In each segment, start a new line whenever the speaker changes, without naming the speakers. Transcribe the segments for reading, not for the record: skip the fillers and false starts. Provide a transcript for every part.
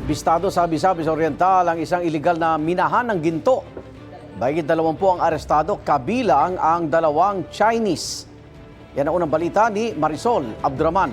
Bistado sa Visayas Oriental ang isang iligal na minahan ng ginto. Mahigit 20 ang arestado, kabilang ang 2 Chinese. Yan ang unang balita ni Marisol Abduraman.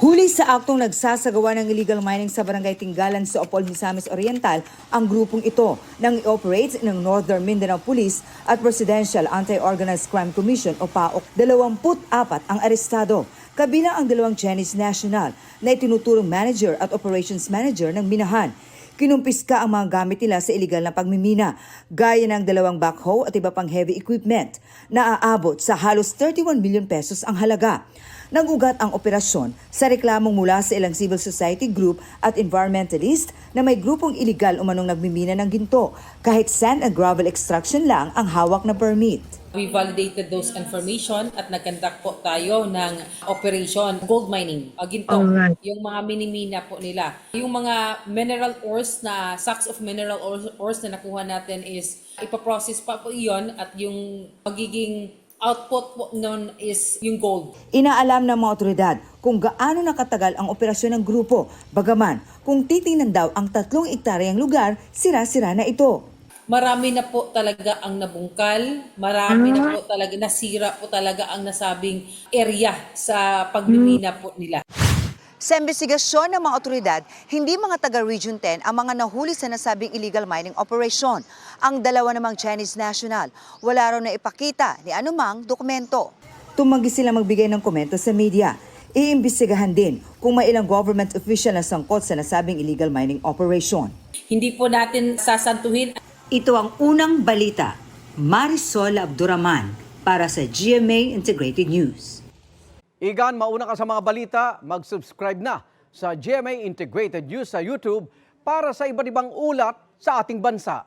Huli sa aktong nagsasagawa ng illegal mining sa Barangay Tinggalan sa Opol, Misamis Oriental, ang grupong ito nang i-operate ng Northern Mindanao Police at Presidential Anti-Organized Crime Commission o PAOK. 24 ang arestado, kabilang ang 2 Chinese national na itinuturong manager at operations manager ng minahan. Kinumpiska ang mga gamit nila sa iligal na pagmimina, gaya ng 2 backhoe at iba pang heavy equipment na aabot sa halos 31 million pesos ang halaga. Nagugat ang operasyon sa reklamong mula sa ilang civil society group at environmentalist na may grupong iligal umanong nagmimina ng ginto kahit sand and gravel extraction lang ang hawak na permit.
We validated those information at nag-conduct po tayo ng operation gold mining, ginto. Yung mga minimina po nila. Yung mga mineral ores na sacks of mineral ores na nakuha natin is ipaprocess pa po iyon at yung magiging output po nun is yung gold.
Inaalam ng mga otoridad kung gaano nakatagal ang operasyon ng grupo. Bagaman, kung titingnan daw ang 3 ektaryang lugar, sira-sira na ito.
Marami na po talaga ang nabungkal, marami na po talaga, nasira po talaga ang nasabing area sa pagmimina po nila.
Sa investigasyon ng mga otoridad, hindi mga taga-Region 10 ang mga nahuli sa nasabing illegal mining operation. Ang 2 namang Chinese national, wala raw na ipakita ni anumang dokumento. Tumanggi sila magbigay ng komento sa media. Iimbestigahan din kung may ilang government official na sangkot sa nasabing illegal mining operation.
Hindi po natin sasantuhin.
Ito ang unang balita. Marisol Abduraman para sa GMA Integrated News.
Igan, mauna ka sa mga balita, mag-subscribe na sa GMA Integrated News sa YouTube para sa iba't ibang ulat sa ating bansa.